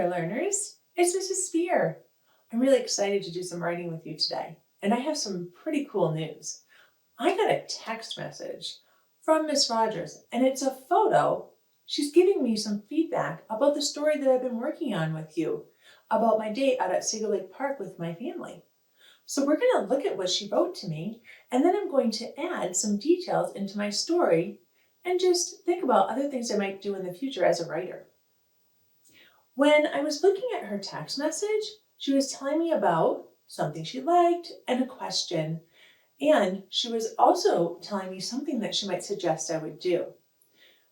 learners, it's Mrs. Spear. I'm really excited to do some writing with you today, and I have some pretty cool news. I got a text message from Miss Rogers, and it's a photo. She's giving me some feedback about the story that I've been working on with you, about my day out at Seagull Lake Park with my family. So we're going to look at what she wrote to me, and then I'm going to add some details into my story and just think about other things I might do in the future as a writer. When I was looking at her text message, she was telling me about something she liked and a question, and she was also telling me something that she might suggest I would do.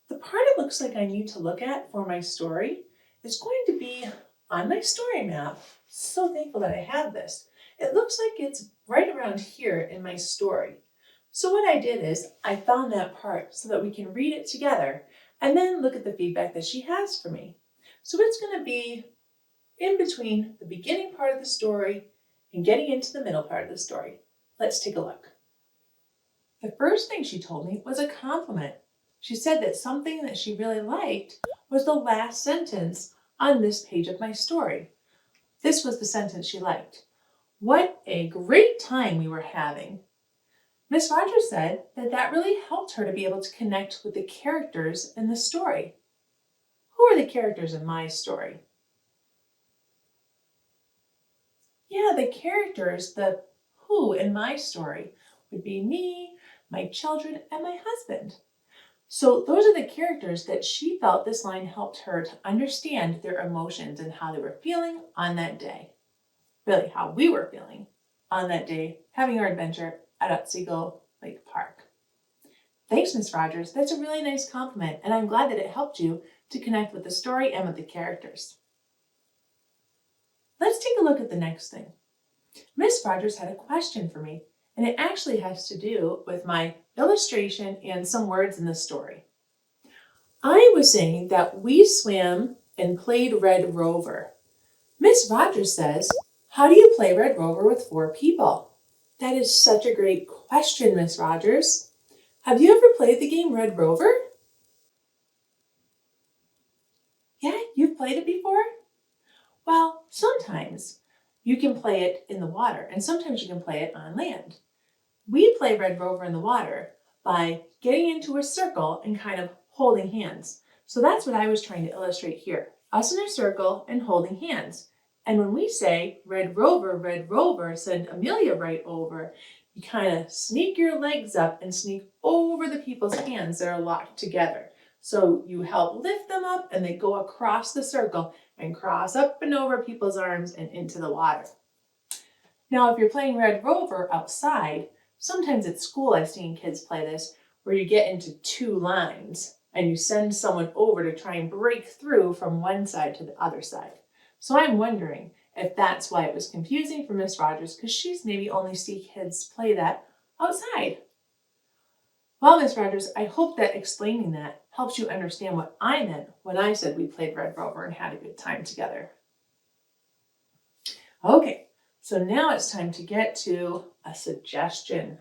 The part it looks like I need to look at for my story is going to be on my story map. So thankful that I have this. It looks like it's right around here in my story. So what I did is I found that part so that we can read it together and then look at the feedback that she has for me. So it's going to be in between the beginning part of the story and getting into the middle part of the story. Let's take a look. The first thing she told me was a compliment. She said that something that she really liked was the last sentence on this page of my story. This was the sentence she liked. What a great time we were having. Miss Rogers said that really helped her to be able to connect with the characters in the story. Who are the characters in my story? Yeah, the characters, the who in my story would be me, my children, and my husband. So those are the characters that she felt this line helped her to understand their emotions and how they were feeling on that day. Really, how we were feeling on that day, having our adventure at Seagull Lake Park. Thanks, Miss Rogers. That's a really nice compliment, and I'm glad that it helped you to connect with the story and with the characters. Let's take a look at the next thing. Miss Rogers had a question for me, and it actually has to do with my illustration and some words in the story. I was saying that we swam and played Red Rover. Miss Rogers says, how do you play Red Rover with 4 people? That is such a great question, Miss Rogers. Have you ever played the game Red Rover? Yeah, you've played it before? Well, sometimes you can play it in the water, and sometimes you can play it on land. We play Red Rover in the water by getting into a circle and kind of holding hands. So that's what I was trying to illustrate here. Us in a circle and holding hands. And when we say Red Rover, send Amelia right over, you kind of sneak your legs up and sneak over the people's hands that are locked together. So you help lift them up and they go across the circle and cross up and over people's arms and into the water. Now, if you're playing Red Rover outside, sometimes at school I've seen kids play this where you get into 2 lines and you send someone over to try and break through from one side to the other side. So I'm wondering if that's why it was confusing for Miss Rogers, because she's maybe only see kids play that outside. Well, Miss Rogers, I hope that explaining that helps you understand what I meant when I said we played Red Rover and had a good time together. Okay, so now it's time to get to a suggestion.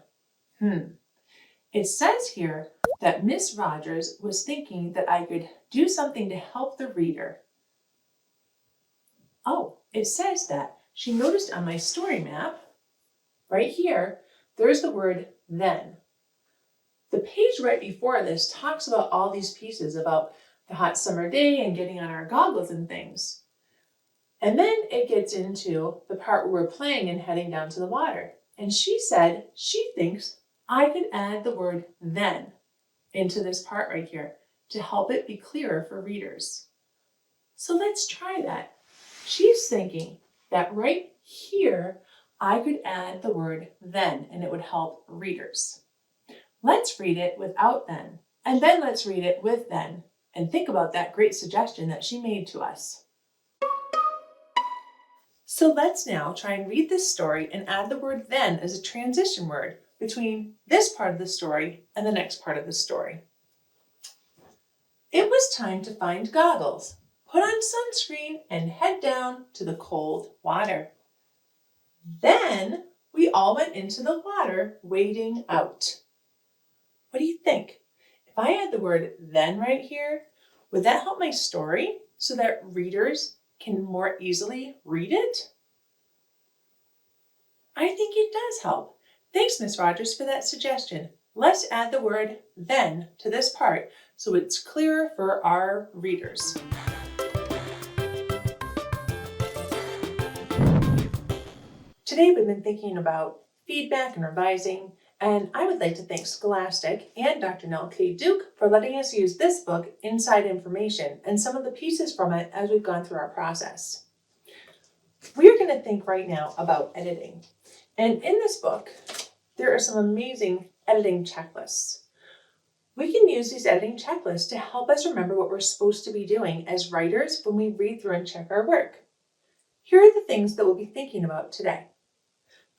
It says here that Miss Rogers was thinking that I could do something to help the reader. Oh, it says that she noticed on my story map, right here, there's the word then. The page right before this talks about all these pieces about the hot summer day and getting on our goggles and things. And then it gets into the part where we're playing and heading down to the water. And she said she thinks I could add the word then into this part right here to help it be clearer for readers. So let's try that. She's thinking that right here, I could add the word then and it would help readers. Let's read it without then, and then let's read it with then, and think about that great suggestion that she made to us. So let's now try and read this story and add the word then as a transition word between this part of the story and the next part of the story. It was time to find goggles, put on sunscreen, and head down to the cold water. Then we all went into the water, wading out. What do you think? If I add the word then right here, would that help my story so that readers can more easily read it? I think it does help. Thanks, Miss Rogers, for that suggestion. Let's add the word then to this part so it's clearer for our readers. Today we've been thinking about feedback and revising, and I would like to thank Scholastic and Dr. Nell K. Duke for letting us use this book, Inside Information, and some of the pieces from it as we've gone through our process. We're going to think right now about editing. And in this book, there are some amazing editing checklists. We can use these editing checklists to help us remember what we're supposed to be doing as writers when we read through and check our work. Here are the things that we'll be thinking about today.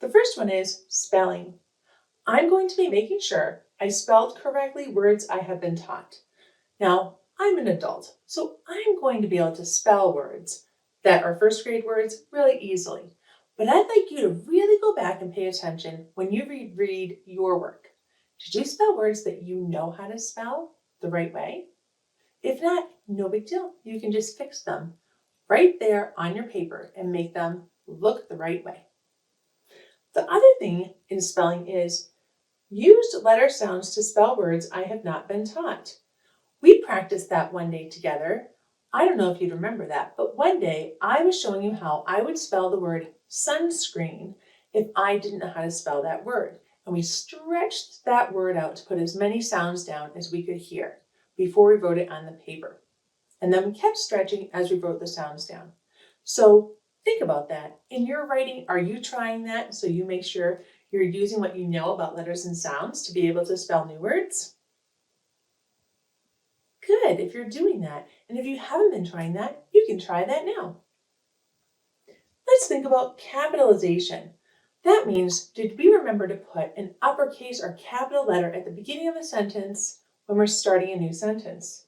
The first one is spelling. I'm going to be making sure I spelled correctly words I have been taught. Now, I'm an adult, so I'm going to be able to spell words that are first grade words really easily. But I'd like you to really go back and pay attention when you read your work. Did you spell words that you know how to spell the right way? If not, no big deal. You can just fix them right there on your paper and make them look the right way. The other thing in spelling is use letter sounds to spell words I have not been taught. We practiced that one day together. I don't know if you'd remember that, but one day I was showing you how I would spell the word sunscreen if I didn't know how to spell that word. And we stretched that word out to put as many sounds down as we could hear before we wrote it on the paper. And then we kept stretching as we wrote the sounds down. So think about that. In your writing, are you trying that so you make sure you're using what you know about letters and sounds to be able to spell new words? Good, if you're doing that. And if you haven't been trying that, you can try that now. Let's think about capitalization. That means, did we remember to put an uppercase or capital letter at the beginning of a sentence when we're starting a new sentence?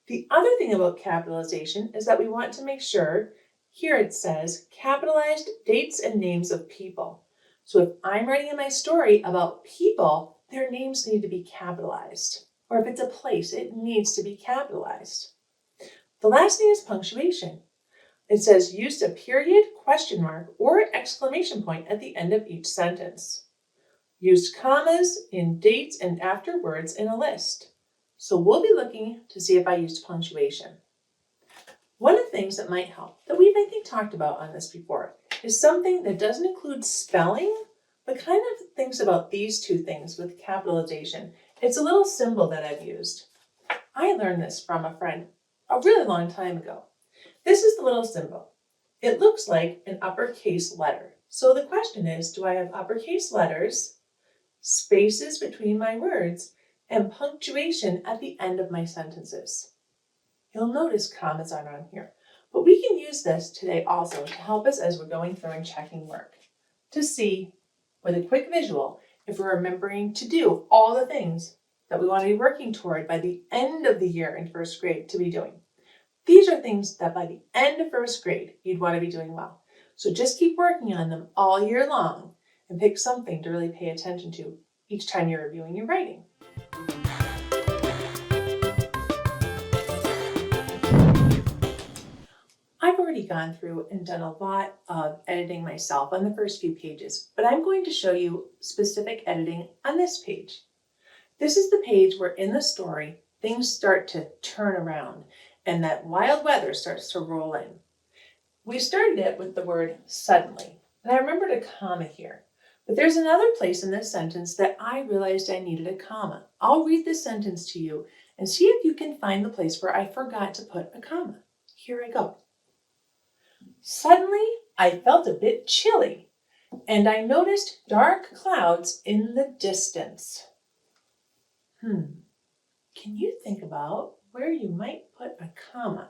The other thing about capitalization is that we want to make sure, here it says, capitalized dates and names of people. So if I'm writing in my story about people, their names need to be capitalized. Or if it's a place, it needs to be capitalized. The last thing is punctuation. It says used a period, question mark, or exclamation point at the end of each sentence. Used commas in dates and after words in a list. So we'll be looking to see if I used punctuation. One of the things that might help, that we've I think talked about on this before, is something that doesn't include spelling, but kind of thinks about these two things with capitalization. It's a little symbol that I've used. I learned this from a friend a really long time ago. This is the little symbol. It looks like an uppercase letter. So the question is, do I have uppercase letters, spaces between my words, and punctuation at the end of my sentences? You'll notice commas aren't on here, but we can use this today also to help us as we're going through and checking work, to see with a quick visual if we're remembering to do all the things that we want to be working toward by the end of the year in first grade to be doing. These are things that by the end of first grade, you'd want to be doing well. So just keep working on them all year long and pick something to really pay attention to each time you're reviewing your writing. I've already gone through and done a lot of editing myself on the first few pages, but I'm going to show you specific editing on this page. This is the page where in the story, things start to turn around and that wild weather starts to roll in. We started it with the word suddenly, and I remembered a comma here. But there's another place in this sentence that I realized I needed a comma. I'll read this sentence to you and see if you can find the place where I forgot to put a comma. Here I go. Suddenly, I felt a bit chilly, and I noticed dark clouds in the distance. Can you think about where you might put a comma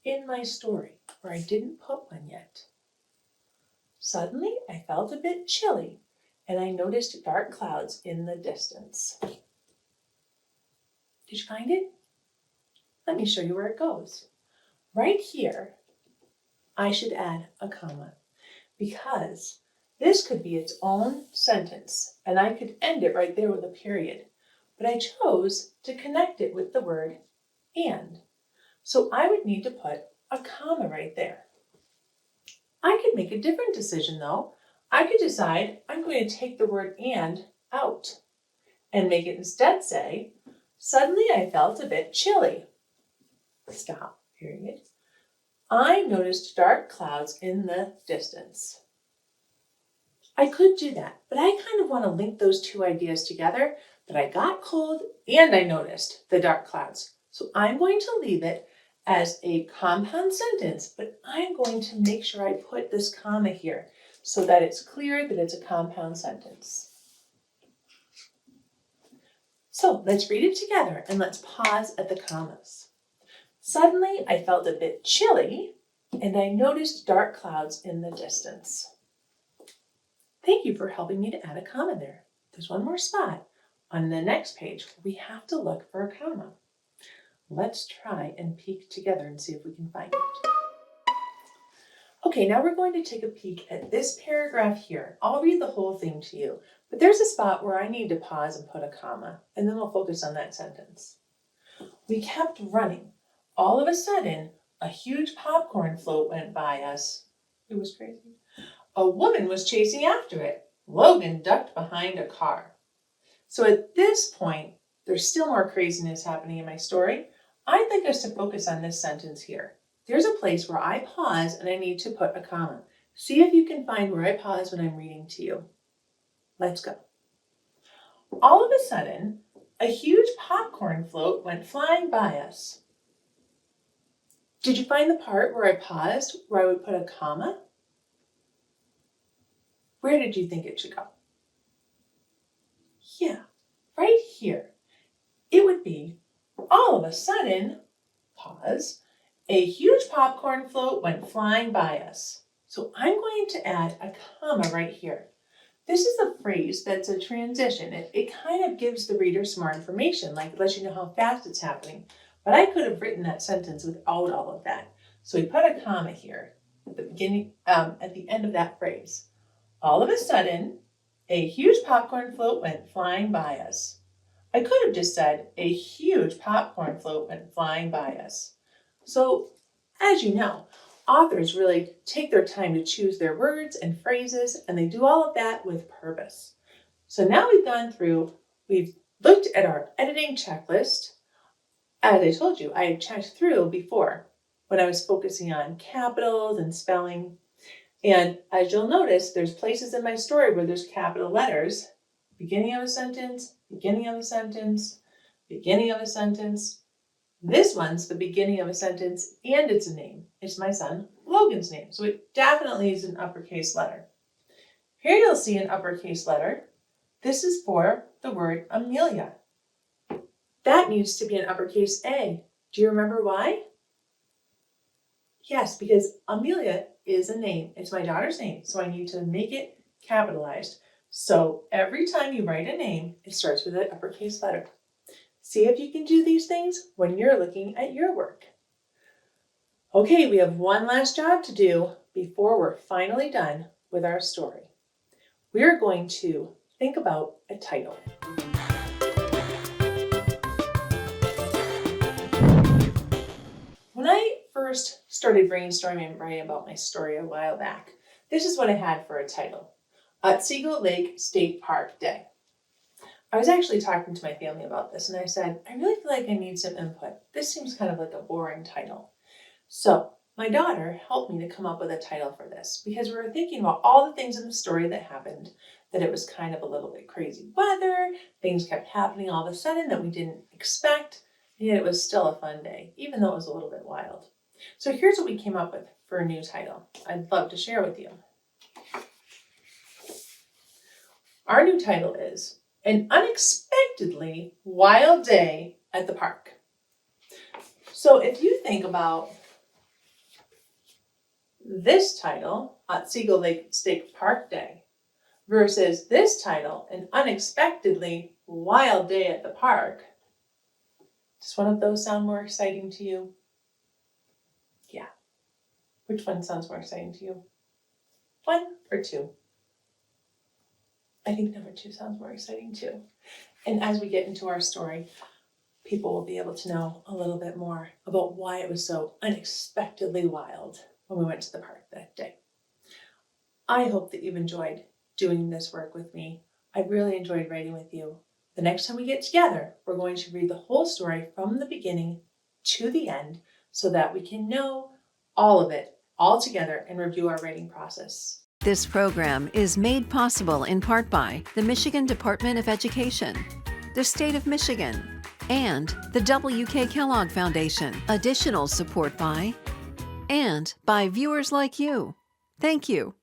in my story where I didn't put one yet? Suddenly, I felt a bit chilly, and I noticed dark clouds in the distance. Did you find it? Let me show you where it goes. Right here, I should add a comma because this could be its own sentence, and I could end it right there with a period. But I chose to connect it with the word and. So I would need to put a comma right there. I could make a different decision though. I could decide I'm going to take the word and out and make it instead say, suddenly I felt a bit chilly. Stop, period. I noticed dark clouds in the distance. I could do that, but I kind of want to link those two ideas together, that I got cold and I noticed the dark clouds. So I'm going to leave it as a compound sentence, but I'm going to make sure I put this comma here so that it's clear that it's a compound sentence. So let's read it together and let's pause at the commas. Suddenly I felt a bit chilly and I noticed dark clouds in the distance. Thank you for helping me to add a comma there. There's one more spot on the next page where we have to look for a comma. Let's try and peek together and see if we can find it. Okay, now we're going to take a peek at this paragraph here. I'll read the whole thing to you, but there's a spot where I need to pause and put a comma, and then we'll focus on that sentence. We kept running. All of a sudden, a huge popcorn float went by us. It was crazy. A woman was chasing after it. Logan ducked behind a car. So at this point, there's still more craziness happening in my story. I'd like us to focus on this sentence here. There's a place where I pause and I need to put a comma. See if you can find where I pause when I'm reading to you. Let's go. All of a sudden, a huge popcorn float went flying by us. Did you find the part where I paused, where I would put a comma? Where did you think it should go? Yeah, right here. It would be, all of a sudden, pause, a huge popcorn float went flying by us. So I'm going to add a comma right here. This is a phrase that's a transition. It kind of gives the reader some more information, like it lets you know how fast it's happening. But I could have written that sentence without all of that. So we put a comma here at the beginning, at the end of that phrase. All of a sudden, a huge popcorn float went flying by us. I could have just said, a huge popcorn float went flying by us. So, as you know, authors really take their time to choose their words and phrases, and they do all of that with purpose. So now we've gone through, we've looked at our editing checklist. As I told you, I had checked through before when I was focusing on capitals and spelling. And as you'll notice, there's places in my story where there's capital letters, beginning of a sentence, beginning of a sentence, beginning of a sentence. This one's the beginning of a sentence and it's a name. It's my son Logan's name. So it definitely is an uppercase letter. Here you'll see an uppercase letter. This is for the word Amelia. That needs to be an uppercase A. Do you remember why? Yes, because Amelia is a name. It's my daughter's name, so I need to make it capitalized. So every time you write a name, it starts with an uppercase letter. See if you can do these things when you're looking at your work. Okay, we have one last job to do before we're finally done with our story. We're going to think about a title. When I first started brainstorming and writing about my story a while back, this is what I had for a title. Otsego Lake State Park Day. I was actually talking to my family about this and I said, I really feel like I need some input. This seems kind of like a boring title. So my daughter helped me to come up with a title for this because we were thinking about all the things in the story that happened, that it was kind of a little bit crazy weather, things kept happening all of a sudden that we didn't expect, and yet it was still a fun day, even though it was a little bit wild. So here's what we came up with for a new title. I'd love to share with you. Our new title is An Unexpectedly Wild Day at the Park. So if you think about this title, Otsego Lake State Park Day, versus this title, An Unexpectedly Wild Day at the Park, does one of those sound more exciting to you? Yeah. Which one sounds more exciting to you? 1 or 2? I think number 2 sounds more exciting too. And as we get into our story, people will be able to know a little bit more about why it was so unexpectedly wild when we went to the park that day. I hope that you've enjoyed doing this work with me. I really enjoyed writing with you. The next time we get together, we're going to read the whole story from the beginning to the end so that we can know all of it all together and review our writing process. This program is made possible in part by the Michigan Department of Education, the State of Michigan, and the W.K. Kellogg Foundation. Additional support by viewers like you. Thank you.